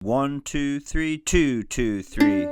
1, 2, 3, 2, 2, 3.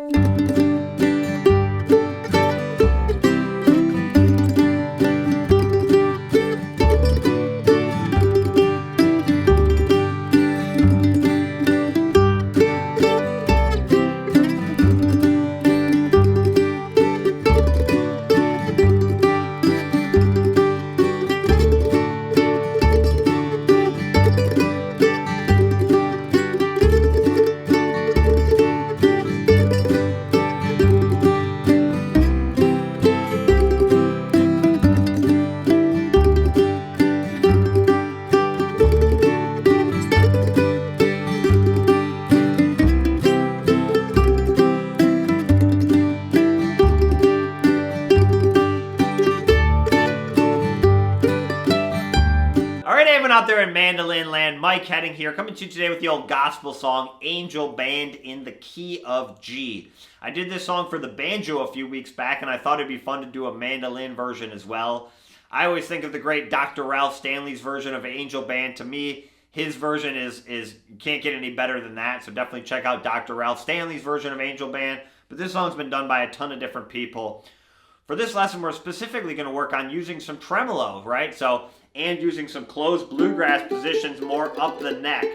Everyone out there in Mandolin land, Mike Heading here, coming to you today with the old gospel song, Angel Band in the Key of G. I did this song for the banjo a few weeks back, and I thought it'd be fun to do a mandolin version as well. I always think of the great Dr. Ralph Stanley's version of Angel Band. To me, his version is you can't get any better than that, so definitely check out Dr. Ralph Stanley's version of Angel Band. But this song's been done by a ton of different people. For this lesson, we're specifically going to work on using some tremolo, right? And using some closed bluegrass positions more up the neck.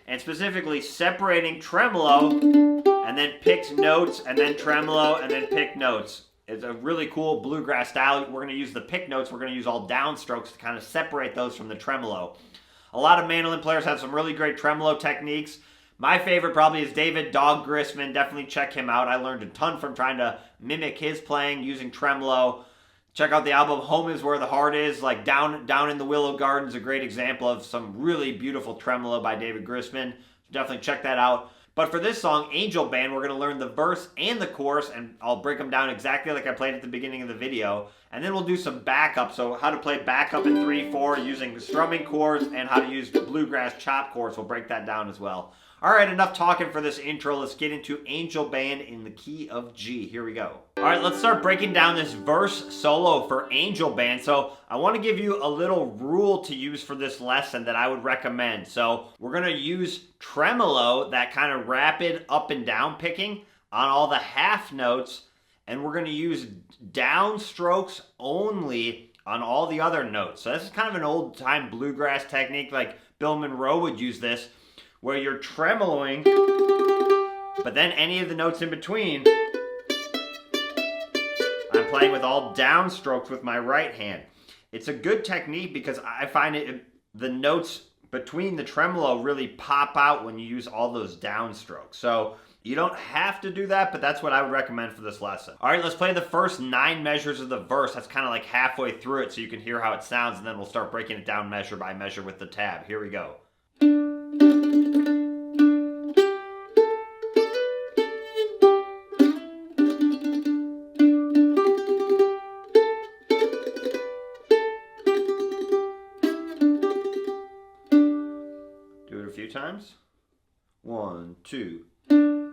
And specifically separating tremolo and then picked notes and then tremolo and then picked notes. It's a really cool bluegrass style. We're going to use the pick notes. We're going to use all downstrokes to kind of separate those from the tremolo. A lot of mandolin players have some really great tremolo techniques. My favorite probably is David Dog Grisman. Definitely check him out. I learned a ton from trying to mimic his playing using tremolo. Check out the album Home Is Where the Heart Is. Like Down in the Willow Garden is a great example of some really beautiful tremolo by David Grisman. Definitely check that out. But for this song, Angel Band, we're going to learn the verse and the chorus, and I'll break them down exactly like I played at the beginning of the video. And then we'll do some backup, so how to play backup in 3/4 using strumming chords and how to use bluegrass chop chords. We'll break that down as well. All right, enough talking for this intro. Let's get into Angel Band in the Key of G. Here we go. All right, let's start breaking down this verse solo for Angel Band. So I want to give you a little rule to use for this lesson that I would recommend. So we're going to use tremolo, that kind of rapid up and down picking on all the half notes, and we're going to use down strokes only on all the other notes. So this is kind of an old-time bluegrass technique, like Bill Monroe would use this, where you're tremoloing, but then any of the notes in between, I'm playing with all downstrokes with my right hand. It's a good technique because I find the notes between the tremolo really pop out when you use all those downstrokes. So you don't have to do that, but that's what I would recommend for this lesson. All right, let's play the first 9 measures of the verse. That's kind of like halfway through it so you can hear how it sounds, and then we'll start breaking it down measure by measure with the tab. Here we go. Few times. 1, 2. And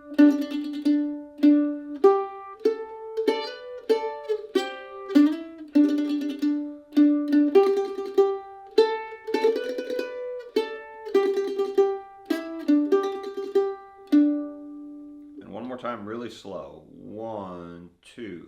one more time, really slow. 1, 2.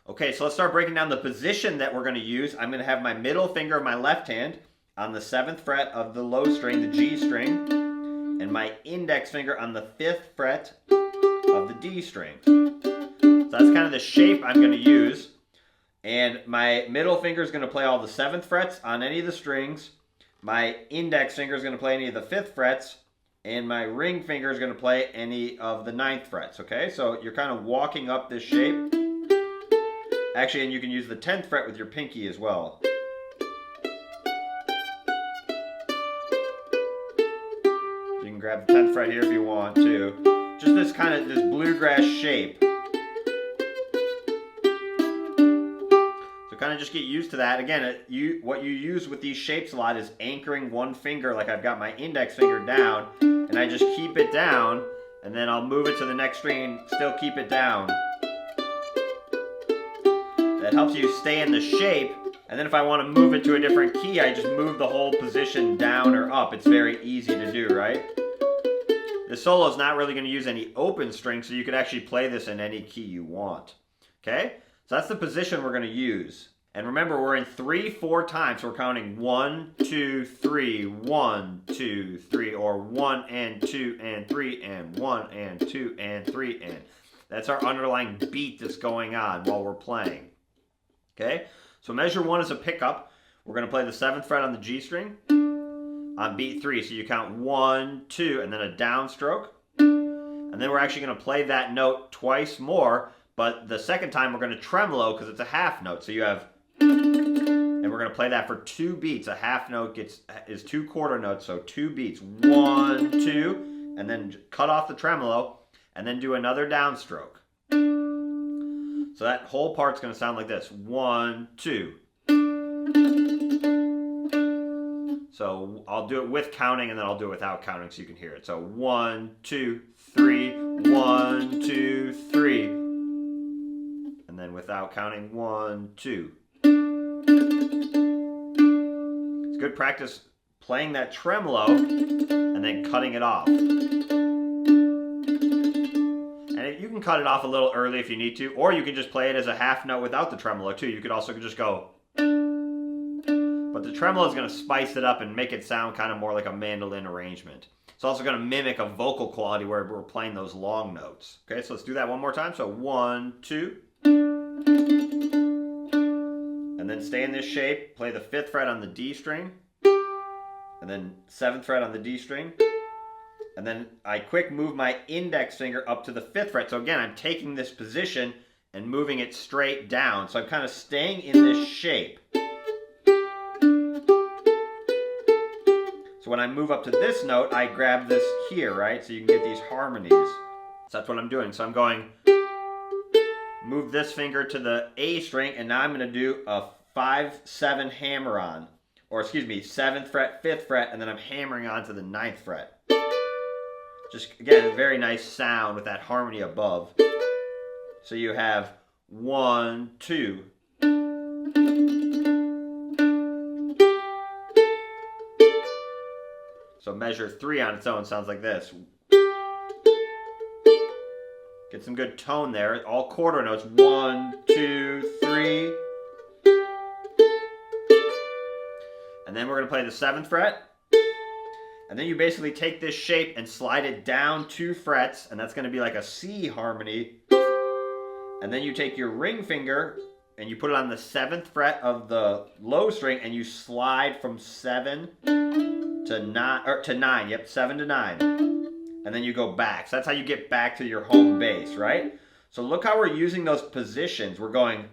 Okay, so let's start breaking down the position that we're going to use. I'm going to have my middle finger of my left hand on the 7th fret of the low string, the G string, and my index finger on the 5th fret of the D string. So that's kind of the shape I'm going to use. And my middle finger is going to play all the 7th frets on any of the strings. My index finger is going to play any of the 5th frets. And my ring finger is going to play any of the 9th frets. Okay, so you're kind of walking up this shape. Actually, and you can use the 10th fret with your pinky as well. You can grab the 10th fret here if you want to. Just this kind of, this bluegrass shape. So So kind of just get used to that. Again, what you use with these shapes a lot is anchoring one finger, like I've got my index finger down, and I just keep it down, and then I'll move it to the next string, still keep it down. That helps you stay in the shape, and then if I want to move it to a different key, I just move the whole position down or up. It's very easy to do, right? The solo is not really going to use any open strings, so you could actually play this in any key you want. Okay? So that's the position we're going to use. And remember, we're in 3/4 time, so we're counting 1, 2, 3, 1, 2, 3, or 1 and 2 and 3 and 1 and 2 and 3 and. That's our underlying beat that's going on while we're playing. Okay? So measure 1 is a pickup. We're going to play the 7th fret on the G string on beat 3. So you count 1, 2, and then a downstroke. And then we're actually going to play that note twice more, but the second time we're going to tremolo because it's a half note. So you have, and we're going to play that for 2 beats. A half note is 2 quarter notes, so 2 beats. 1, 2, and then cut off the tremolo, and then do another downstroke. So that whole part's going to sound like this. 1, 2. So I'll do it with counting, and then I'll do it without counting so you can hear it. So 1, 2, 3, 1, 2, 3. And then without counting, 1, 2. It's good practice playing that tremolo and then cutting it off. And you can cut it off a little early if you need to, or you can just play it as a half note without the tremolo too. You could also just go. But the tremolo is going to spice it up and make it sound kind of more like a mandolin arrangement. It's also going to mimic a vocal quality where we're playing those long notes. Okay, so let's do that one more time. So 1, 2. And then stay in this shape. Play the 5th fret on the D string. And then 7th fret on the D string. And then I quick move my index finger up to the 5th fret. So again, I'm taking this position and moving it straight down. So I'm kind of staying in this shape. So when I move up to this note, I grab this here, right? So you can get these harmonies. So that's what I'm doing. So I'm going, move this finger to the A string, and now I'm going to do a 5-7 hammer on. Or excuse me, 7th fret, 5th fret, and then I'm hammering on to the 9th fret. Just, again, a very nice sound with that harmony above. So you have 1, 2. So measure 3 on its own sounds like this. Get some good tone there. All quarter notes. 1, 2, 3. And then we're going to play the 7th fret. And then you basically take this shape and slide it down 2 frets. And that's going to be like a C harmony. And then you take your ring finger and you put it on the 7th fret of the low string. And you slide from 7 to 9. Yep, 7 to 9. And then you go back. So that's how you get back to your home base, right? So look how we're using those positions. We're going,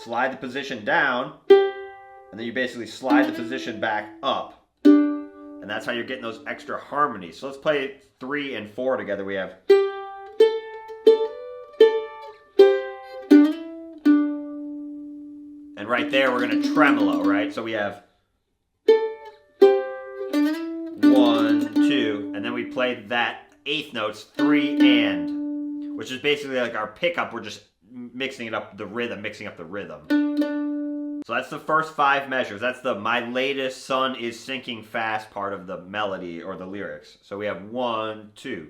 slide the position down, and then you basically slide the position back up. And that's how you're getting those extra harmonies. So let's play 3 and 4 together. We have. And right there, we're going to tremolo, right? So we have 1, 2, and then we play that 8th notes, 3 and, which is basically like our pickup. We're just mixing it up, the rhythm, mixing up the rhythm. So that's the first 5 measures. That's the "My latest sun is sinking fast" part of the melody or the lyrics. So we have 1, 2.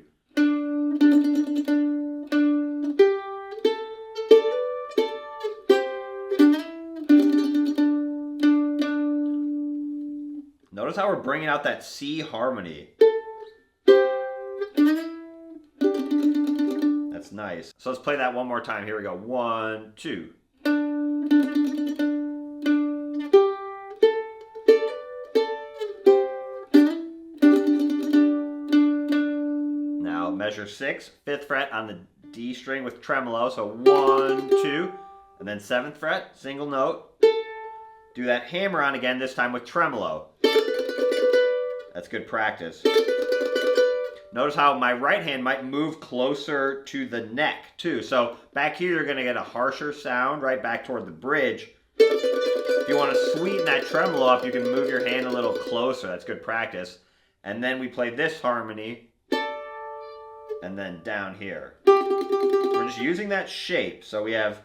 Notice how we're bringing out that C harmony. That's nice. So let's play that one more time. Here we go. 1, 2. Now measure 6, 5th fret on the D string with tremolo. So 1, 2, and then 7th fret, single note. Do that hammer on again, this time with tremolo. That's good practice. Notice how my right hand might move closer to the neck too. So back here you're going to get a harsher sound right back toward the bridge. If you want to sweeten that tremolo up, you can move your hand a little closer. That's good practice. And then we play this harmony, and then down here. We're just using that shape. So we have...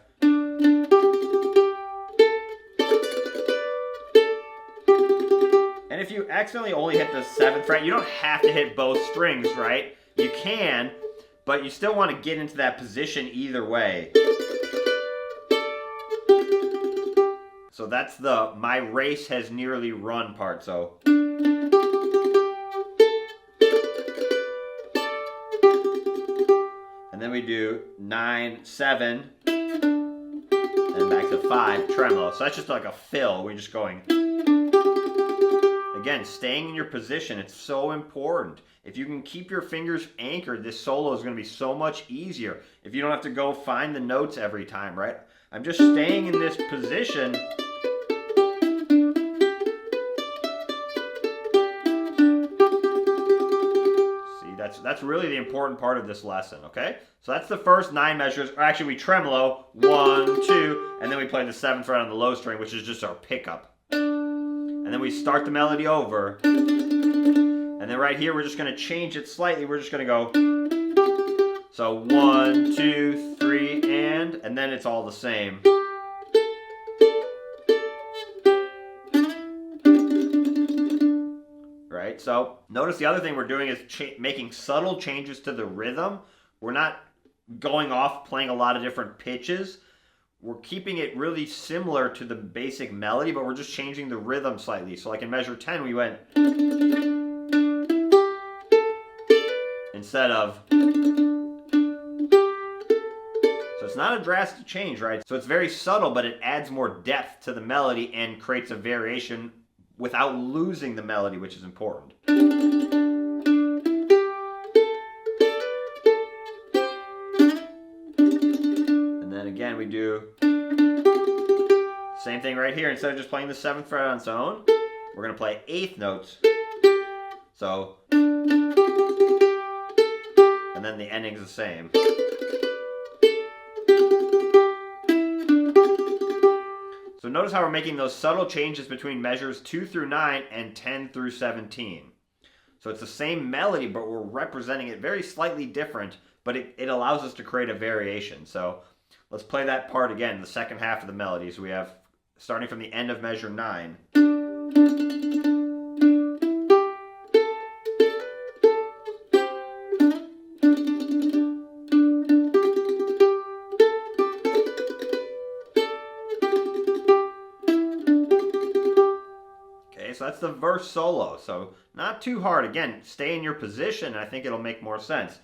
And if you accidentally only hit the 7th fret, you don't have to hit both strings, right? You can, but you still want to get into that position either way. So that's the "my race has nearly run" part. So and then we do 9, 7, and back to 5 tremolo. So that's just like a fill. We're just going. Again, staying in your position, it's so important. If you can keep your fingers anchored, this solo is going to be so much easier. If you don't have to go find the notes every time, right? I'm just staying in this position. See, that's really the important part of this lesson, okay? So that's the first 9 measures. Or actually, we tremolo, 1, 2, and then we play the 7th fret on the low string, which is just our pickup. And then we start the melody over. And then right here, we're just going to change it slightly. We're just going to go. So 1, 2, 3, and then it's all the same. Right? So notice the other thing we're doing is making subtle changes to the rhythm. We're not going off playing a lot of different pitches. We're keeping it really similar to the basic melody, but we're just changing the rhythm slightly. So like in measure 10, we went instead of. So it's not a drastic change, right? So it's very subtle, but it adds more depth to the melody and creates a variation without losing the melody, which is important. Again, we do same thing right here. Instead of just playing the 7th fret on its own, we're going to play 8th notes. So, and then the ending's the same. So notice how we're making those subtle changes between measures 2 through 9 and 10 through 17. So it's the same melody, but we're representing it very slightly different, but it allows us to create a variation. So let's play that part again, the second half of the melody. So we have, starting from the end of measure 9. Okay, so that's the verse solo. So not too hard. Again, stay in your position, and I think it'll make more sense.